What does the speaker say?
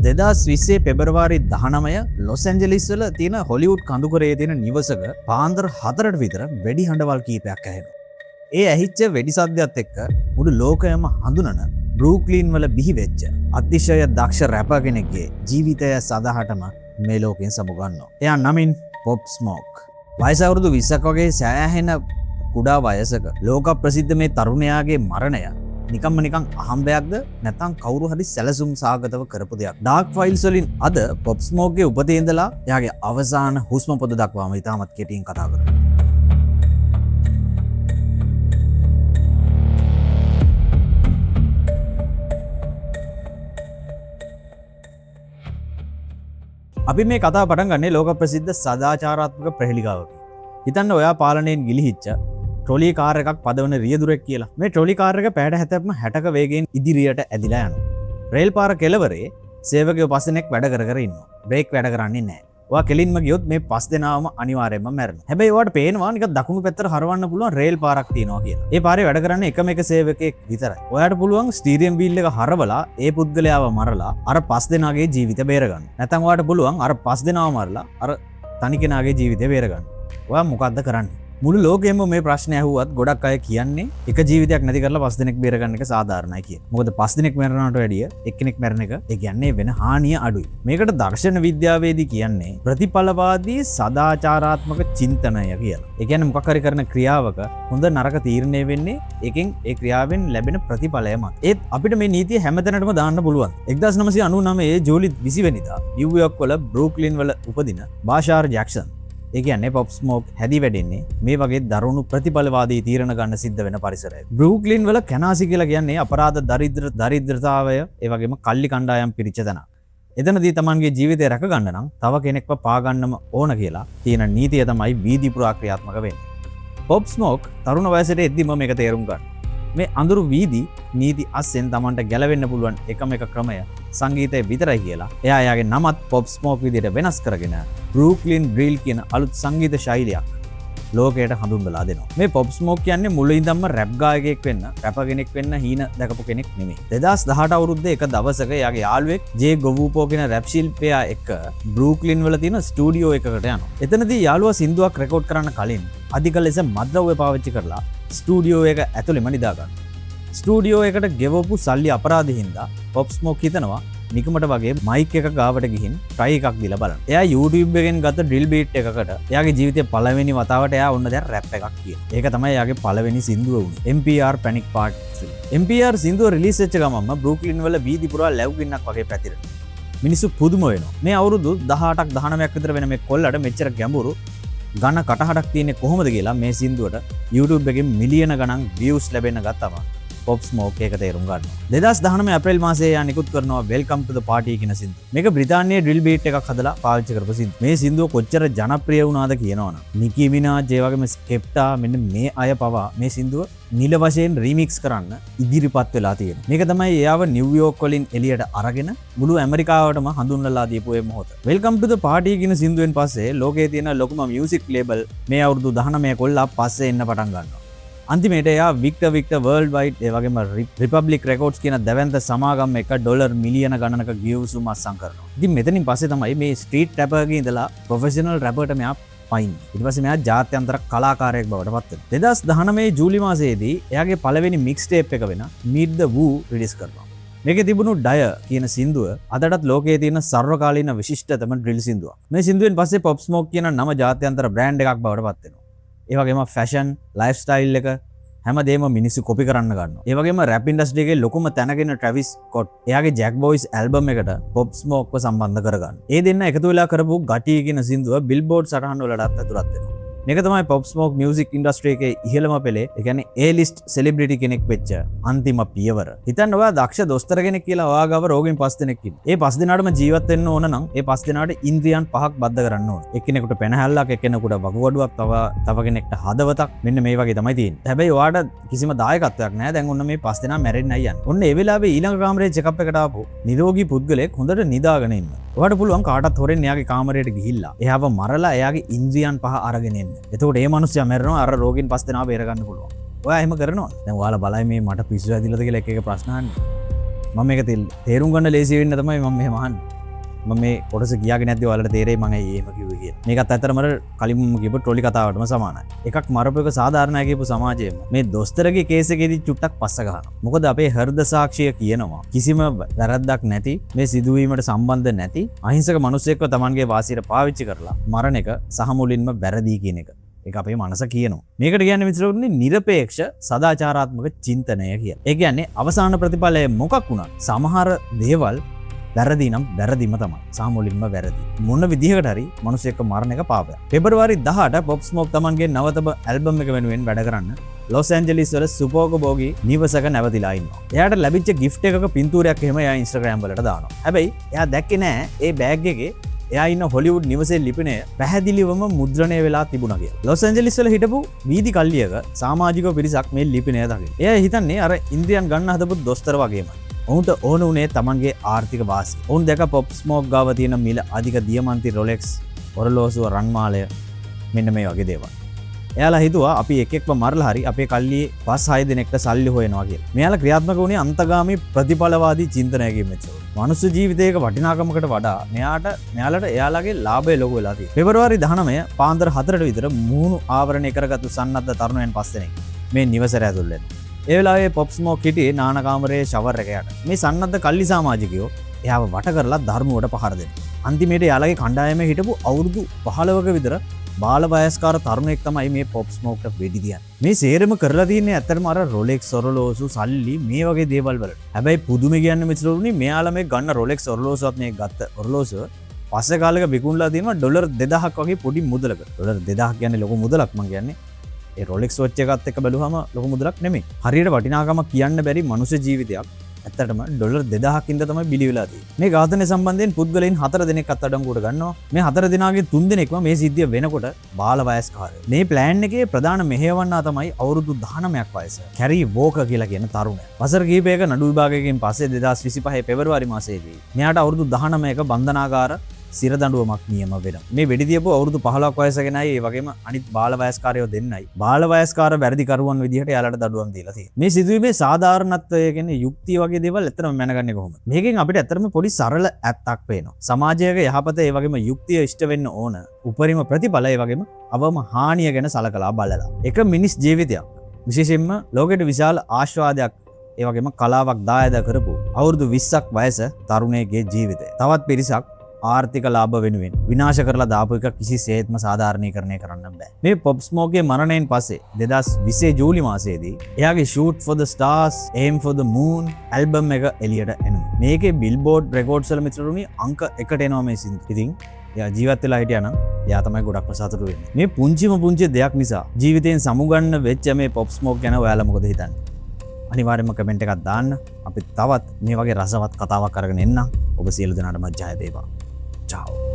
2020 පෙබරවාරි 19 Los Angeles වල තියෙන හොලිවුඩ් කඳුකරයේ තියෙන නිවසක පාන්දර 4ට විතර වෙඩි හඬවල් කීපයක් ඇහෙනවා. ඒ ඇහිච්ච වෙඩි සද්දයත් එක්ක මුළු ලෝකයම හඳුනන බෲක්ලින් වල බිහි වෙච්ච අතිශය දක්ෂ රැපර් කෙනෙක්ගේ ජීවිතය සදාහටම මේ ලෝකෙන් සමුගන්නවා. එයා නමින් පොප් ස්මෝක්. වයස අවුරුදු 20ක් වගේ සෑහෙන කුඩා වයසක ලෝක ප්‍රසිද්ධ මේ තරුණයාගේ මරණය නිකම්ම නිකං අහම්බයක්ද නැත්තම් කවුරු හරි සැලසුම් සාගතව කරපු දෙයක්. ඩාර්ක් ෆයිල්ස් වලින් අද පොප් ස්මෝක්ගේ උපතේ ඉඳලා එයාගේ අවසාන හුස්ම පොත දක්වාම ඉතාමත් කෙටියෙන් කතා කරමු. අපි මේ කතා පටන් ගන්නේ ලෝක ප්‍රසිද්ධ සදාචාරාත්මක ප්‍රහෙලිකාවකින්. හිතන්න ඔයා පාලනයෙන් ගිලිහිච්ච ට්‍රොලි කාර් එකක් පදවන රියදුරෙක් කියලා. මේ ට්‍රොලි කාර් එක පැයට 60ක වේගයෙන් ඉදිරියට ඇදිලා යනවා. රේල් පාර කෙළවරේ සේවකයෝ 5 දෙනෙක් වැඩ කර ඉන්නවා. බ්‍රේක් වැඩ කරන්නේ නැහැ. ඔයා කෙලින්ම ගියොත් මේ 5 දෙනාම අනිවාර්යයෙන්ම මැරෙනවා. හැබැයි ඔයාට පේනවා නිකන් දකුණු පැත්තට හරවන්න පුළුවන් රේල් පාරක් තියෙනවා කියලා. ඒ පාරේ වැඩ කරන්නේ එකම එක සේවකයෙක් විතරයි. ඔයාට පුළුවන් ස්ටීරියම් වීල් එක හරවලා ඒ පුද්ගලයාව මරලා අර 5 දෙනාගේ ජීවිත බේරගන්න. නැත්නම් ඔයාට පුළුවන් අර 5 දෙනාව මරලා අර තනි කෙනාගේ ජීවිතය බේරගන්න. ඔයා මොකද්ද කරන්නේ? මුළු ලෝකෙම මේ ප්‍රශ්නය ඇහුවත් ගොඩක් අය කියන්නේ එක ජීවිතයක් නැති කරලා 5 දෙනෙක් බේරගන්න එක සාධාරණයි කියලා. මොකද 5 දෙනෙක් මැරෙනවට වැඩිය එක්කෙනෙක් මැරෙන එක ඒ කියන්නේ වෙන හානිය අඩුයි. මේකට දර්ශන විද්‍යාවේදී කියන්නේ ප්‍රතිඵලවාදී සදාචාරාත්මක චින්තනය කියලා. ඒ කියන්නේ මොකක් හරි කරන ක්‍රියාවක හොඳ නරක තීරණය වෙන්නේ ඒකෙන් ඒ ක්‍රියාවෙන් ලැබෙන ප්‍රතිඵලය මත. ඒත් අපිට මේ නීතිය හැමතැනටම දාන්න පුළුවන්. 1999 ජූලි 20 වෙනිදා නිව්යෝර්ක් වල බෲක්ලින් වල උපදින බාෂාර් ජැක්සන් ඒ කියන්නේ පොප් ස්මෝක් හැදි වැඩෙන්නේ මේ වගේ දරුණු ප්‍රතිඵලවාදී තීරණ ගන්න සිද්ධ වෙන පරිසරයක. බෲක්ලින් වල කැනාසි කියලා කියන්නේ අපරාධ දරිද්‍රතාවය ඒ වගේම කල්ලි කණ්ඩායම් පිරිච්ච තැනක්. එතනදී Tamanගේ ජීවිතය රැක ගන්න නම් තව කෙනෙක්ව පා ගන්නම ඕන කියලා තියෙන නීතිය තමයි වීදි පුරා ක්‍රියාත්මක වෙන්නේ. පොප් ස්මෝක් තරුණ වයසට එද්දිම මේක තේරුම් ගන්න. මේ අඳුරු වීදි නීති අස්සෙන් Tamanට ගැලවෙන්න පුළුවන් එකම එක ක්‍රමය සංගීතය විතරයි කියලා එයා එයාගේ නමත් පොප් ස්මෝක් විදිහට වෙනස් කරගෙන බෲක්ලින් ඩ්‍රිල් කියන අලුත් සංගීත ශෛලියක් ලෝකයට හඳුන්වලා දෙනවා. මේ පොප් ස්මෝක් කියන්නේ මුලින් ඉඳන්ම රැප් ගායකයෙක් වෙන්න, රැපර් කෙනෙක් වෙන්න හීන දැකපු කෙනෙක් නෙමෙයි. 2018 අවුරුද්දේ එක දවසක එයාගේ යාළුවෙක් ජේ ගොවූපෝ කියන රැප් ශිල්පියා එක්ක බෲක්ලින් වල තියෙන ස්ටුඩියෝ එකකට යනවා. එතනදී යාළුවා සින්දුවක් රෙකෝඩ් කරන්න කලින් අධික ලෙස මද්ද්‍රව්‍ය පාවිච්චි කරලා ස්ටුඩියෝ එක ඇතුළෙම නිදා ගන්නවා. ස්ටුඩියෝ එකට ගෙවපු සල්ලි අපරාධ හින්දා පොප් ස්මෝක් හිතනවා නිකමට වගේ මයික් එක ගාවට ගිහින් try එකක් දීලා බලන්න. එයා YouTube එකෙන් ගත්ත drill beat එකකට එයාගේ ජීවිතේ පළවෙනි වතාවට එයා ඔන්න දැන් රැප් එකක් කියනවා. ඒක තමයි එයාගේ පළවෙනි සින්දුව වුනේ. MPR Panic Part 3. MPR සින්දුව රිලීස් වෙච්ච ගමන්ම බෲක්ලින් වල වීදි පුරා ලැබුගින්නක් වගේ පැතිරෙනවා. මිනිස්සු පුදුම වෙනවා. මේ අවුරුදු 18ක් 19ක් විතර වෙන මේ කොල්ලට මෙච්චර ගැඹුරු ගණ කටහඬක් තියෙන්නේ කොහොමද කියලා මේ සින්දුවට YouTube එකෙන් මිලියන ගණන් views ලැබෙන්න ගත්තම පොප් ස්මෝක් එක තේරුම් ගන්නවා. 2019 අප්‍රේල් මාසයේ යා නිකුත් කරනවා වෙල්කම් ටු ද පාටි කියන සින්දුව. මේක බ්‍රිතාන්‍යයේ ඩ්‍රිල් බීට් එකක් හදලා පාවිච්චි කරපු සින්දුව. මේ සින්දුව කොච්චර ජනප්‍රිය වුණාද කියනවනම් නිකි මිනාජ් ඒ වගේම ස්කෙප්ටා මෙන්න මේ අය පවා මේ සින්දුව නිල වශයෙන් රීමික්ස් කරන්න ඉදිරිපත් වෙලා තියෙනවා. මේක තමයි එයාව නිව්යෝර්ක් වලින් එළියට අරගෙන මුළු ඇමරිකාවටම හඳුන්වලා දීපු ඒ මොහොත. වෙල්කම් ටු ද පාටි කියන සින්දුවෙන් පස්සේ ලෝකයේ තියෙන ලොකුම මියුසික් ලේබල් මේ අවුරුදු 19 කොල්ලා පස්සේ එන්න පටන් ගන්නවා. අන්තිමේට එයා වික්ටර් වර්ල්ඩ් වයිඩ් ඒ වගේම රිපබ්ලික් රෙකෝඩ්ස් කියන දැවැන්ත සමාගම් එක ඩොලර් මිලියන ගණනක ගියවුසුම් අත්සන් කරනවා. ඉතින් මෙතනින් පස්සේ තමයි මේ ස්ට්‍රීට් රැපර්ගේ ඉඳලා ප්‍රොෆෙෂනල් රැපර්ට මෙයා පයින්නේ. ඊට පස්සේ මෙයා ජාත්‍යන්තර කලාකාරයෙක් බවට පත් වෙනවා. 2019 ජූලි මාසයේදී එයාගේ පළවෙනි මික්ස් ටේප් එක වෙන Meet the Woo රිලීස් කරනවා. මේකේ තිබුණු ඩය කියන සින්දුව අදටත් ලෝකයේ තියෙන සර්වකාලීන විශිෂ්ටතම ඩ්‍රිල් සින්දුවක්. මේ සින්දුවෙන් පස්සේ පොප් ස්මෝක් කියන නම ජාත්‍යන්තර බ්‍රෑන්ඩ් එකක් බවට පත් වෙනවා. ඒ වගේම ෆැෂන්, ලයිෆ් ස්ටයිල් එක හැමදේම මිනිස්සු කොපි කරන්න ගන්නවා. ඒ වගේම රැප් ඉන්ඩස්ට්‍රි එකේ ලොකුම තැනගෙන ට්‍රැවිස් ස්කොට් එයාගේ ජැක් බොයිස් ඇල්බම් එකට පොප් ස්මෝක්ව සම්බන්ධ කරගන්න. ඒ දෙන්න එකතු වෙලා කරපු ගටි කියන සින්දුව බිල්බෝඩ් සටහන් වලටත් ඇතුළත් වෙනවා. මේක තමයි පොප් ස්මෝක් මියුසික් ඉන්ඩස්ට්‍රි එකේ ඉහළම පෙළේ. ඒ කියන්නේ A-list සෙලිබ්‍රිටි කෙනෙක් වෙච්ච අන්තිම පියවර. හිතන්න ඔයා දක්ෂ දොස්තර කෙනෙක් කියලා ඔයා ගාව රෝගීන් 5 දෙනෙක් ඉන්න. ඒ 5 දෙනාටම ජීවත් වෙන්න ඕන නම් ඒ 5 දෙනාට ඉන්ද්‍රියන් 5ක් බද්ධ කරන්න ඕන. එක්කෙනෙකුට පෙනහැල්ලක්, එක්කෙනෙකුට වකුගඩුවක්, තව කෙනෙක්ට හදවතක්. මෙන්න මේ වගේ තමයි තියෙන්නේ. හැබැයි ඔයාට කිසිම දායකත්වයක් නැහැ. දැන් ඔන්න මේ 5 දෙනා මැරෙන්නයි යන්නේ. ඔන්න ඒ වෙලාවේ ඊළඟ කාමරේ චෙකප් එකට ආපු නිරෝගී පුද්ගලයෙක් හොඳට නිදාගෙන ඉන්න. ඔයාට පුළුවන් කාටත් හොරෙන් එයාගේ කාමරයට ගිහිල්ලා එයාව මරලා එයාගේ ඉන්ද්‍රියන් 5 අරගෙන එන්න. එතකොට ඒ මිනිස්සයා මැරෙනවා, අර රෝගීන් 5 දෙනා බේර ගන්න පුළුවන්. ඔයා එහෙම කරනවා. දැන් ඔයාලා බලයි මේ මට පිස්සු ඇදිලාද කියලා එක ප්‍රශ්න අහන්නේ. මම මේක තේරුම් ගන්න ලේසි වෙන්න තමයි මම මෙහෙම අහන්නේ. මේ කොටස කියාගෙන නැද්දි ඔයාලට තේරෙයි මම ඒම කිව්වේ කියලා. මේකත් ඇත්තටම කලින් කියපු ට්‍රොලි කතාවටම සමානයි. එකක් මරපු එක සාධාරණයි කියපු සමාජයේම මේ දොස්තරගේ කේස් එකේදී චුට්ටක් පස්ස ගන්නවා. මොකද අපේ හෘද සාක්ෂිය කියනවා කිසිම වැරද්දක් නැති මේ සිදුවීමට සම්බන්ධ නැති අහිංසක මිනිසෙක්ව Tamanගේ වාසියට පාවිච්චි කරලා මරණ එක සහ මුලින්ම වැරදි කියන එක. ඒක අපේ මනස කියනවා. මේකට කියන්නේ මිත්‍රවරුනි නිරපේක්ෂ සදාචාරාත්මක චින්තනය කියලා. ඒ කියන්නේ අවසාන ප්‍රතිඵලය මොකක් වුණත් සමහර දේවල් වැරදි නම් වැරදිම තමයි. සාමුලින්ම වැරදි. මොන විදිහකට හරි මිනිසෙක්ව මරණ එක පාපයක්. පෙබරවාරි 18 පොප් ස්මෝක් Tamanගේ නවතම ඇල්බම් එක වෙනුවෙන් වැඩ කරන්න ලොස් ඇන්ජලිස් වල සුපෝගබෝගි නිවසක නැවතිලා ඉන්නවා. එයාට ලැබිච්ච ගිෆ්ට් එකක පින්තූරයක් එහෙම එයා Instagram වලට දානවා. හැබැයි එයා දැක්කේ නෑ ඒ බෑග් එකේ එයා ඉන්න හොලිවුඩ් නිවසේ ලිපිනය පැහැදිලිවම මුද්‍රණය වෙලා තිබුණා කියලා. ලොස් ඇන්ජලිස් වල හිටපු වීදි කල්ලියක සමාජික පිරිසක් මේ ලිපිනය දකින. එයා හිතන්නේ අර ඉන්ද්‍රියන් ගන්න හදපු දොස්තර වගේමයි. ඔවුන්ට ඕන උනේ Tamanගේ ආර්ථික වාසිය. ඔවුන් දැක පොප් ස්මෝක් ගාව තියෙන මිල අධික දියමන්ති රොලෙක්ස් ඔරලෝසුව රන්මාලය මෙන්න මේ වගේ දේවල්. එයාලා හිතුවා අපි එකෙක්ව මරලා හරි අපේ කල්ලියේ 5-6 දෙනෙක්ට සල්ලි හොයනවා කියලා. මෙයාලා ක්‍රියාත්මක වුණේ අන්තගාමී ප්‍රතිඵලවාදී චින්තනයකින් මෙච්චර. මනුස්ස ජීවිතයක වටිනාකමකට වඩා මෙයාලට එයාලගේ ලාභය ලොකු වෙලා තියෙනවා. පෙබරවාරි 19 පාන්දර 4ට විතර මූණු ආවරණය කරගත්තු සන්නද්ධ තරුණයන් 5 දෙනෙක් මේ නිවසට ඇතුල් වෙනවා. ඒ වෙලාවේ පොප් ස්මෝක් හිටියේ නාන කාමරයේ ෂවර් එක යට. මේ සන්නද්ධ කල්ලි සමාජිකයෝ එයාව වට කරලා ධර්මුවට පහර දෙනවා. අන්තිමේට එයාලගේ කණ්ඩායමේ හිටපු අවුරුදු 15ක විතර බාල වයස්කාර තරුණෙක් තමයි මේ පොප් ස්මෝක්ට වෙඩි තියන්නේ. මේ සේරම කරලා තියන්නේ ඇත්තටම අර රොලෙක්ස් ඔරලෝසු සල්ලි මේ වගේ දේවල් වලට. හැබැයි පුදුමේ කියන්නේ මිත්‍රවරුනි මෙයාලා මේ ගන්න රොලෙක්ස් ඔරලෝසුවත් මේ ගත්ත ඔරලෝසුව පස්සේ කාලෙක විකුණලා තියෙනවා ඩොලර් 2000ක් වගේ පොඩි මුදලක. ඩොලර් 2000ක් කියන්නේ ලොකු මුදලක් මං කියන්නේ. ඒ රොලෙක්ස් වොච් එකත් එක්ක බැලුවම ලොකු මුදලක් නෙමෙයි. හරියට වටිනාකමක් කියන්න බැරි මනුෂ්‍ය ජීවිතයක් ඇත්තටම ඩොලර් 2000ක් ඉඳ තමයි බිලි වෙලා තියෙන්නේ. මේ ඝාතනය සම්බන්ධයෙන් පුද්ගලයන් 4 දෙනෙක් අත්අඩංගුවට ගන්නවා. මේ 4 දෙනාගේ 3 දෙනෙක්ම මේ සිද්ධිය වෙනකොට බාල වයස්කාරයෝ. මේ ප්ලෑන් එකේ ප්‍රධාන මෙහෙයවන්නා තමයි අවුරුදු 19ක් වයස කැරි වෝකර් කියලා කියන තරුණයා. වසර කිහිපයක නඩු විභාගයකින් පස්සේ 2025 පෙබරවාරි මාසයේදී මෙයාට අවුරුදු 19ක බන්ධනාගාර සිරදඬුවමක් නියම වෙනවා. මේ වෙඩි තියපු අවුරුදු 15ක් වයස කෙනයි ඒ වගේම අනිත් බාල වයස්කාරයෝ දෙන්නයි බාල වයස්කාර වැරදිකරුවන් විදිහට යාලට දඬුවම් දීලා තියෙනවා. මේ සිදුවීමේ සාධාරණත්වය කියන්නේ යුක්තිය වගේ දේවල් ඇත්තටම මැනගන්නේ කොහොමද? මේකෙන් අපිට ඇත්තටම පොඩි සරල ඇත්තක් පේනවා. සමාජයක යහපත ඒ වගේම යුක්තිය ඉෂ්ට වෙන්න ඕන. උපරිම ප්‍රතිඵල ඒ වගේම අවම හානිය ගැන සලකලා බලලා. එක මිනිස් ජීවිතයක් විශේෂයෙන්ම ලෝකෙට විශාල ආශාවාදයක් ඒ වගේම කලාවක් දායද කරපු අවුරුදු 20ක් වයස තරුණයෙක්ගේ ජීවිතය. තවත් පිරිසක් ආර්ථික ලාභ වෙනුවෙන් විනාශ කරලා දාපු එක කිසිසේත්ම සාධාරණීකරණය කරන්න බෑ. මේ පොප් ස්මෝක්ගේ මරණයෙන් පස්සේ 2020 ජූලි මාසයේදී එයාගේ Shoot for the Stars Aim for the Moon album එක එළියට එනවා. මේකේ බිල්බෝඩ් රෙකෝඩ්ස් වල මිත්‍රරුනි අංක 1ට එනවා මේ සින්දු. ඉතින් එයා ජීවත් වෙලා හිටියා නම් එයා තමයි ගොඩක්ම සතුටු වෙන්නේ. මේ පුංචි දෙයක් නිසා ජීවිතයෙන් සමුගන්න වෙච්ච මේ පොප් ස්මෝක් ගැන ඔයාලා මොකද හිතන්නේ? අනිවාර්යයෙන්ම කමෙන්ට් එකක් දාන්න. අපි තවත් මේ වගේ රසවත් කතාවක් අරගෙන එන්නම්. ඔබ සියලු දෙනාටම ජය වේවා. Ciao.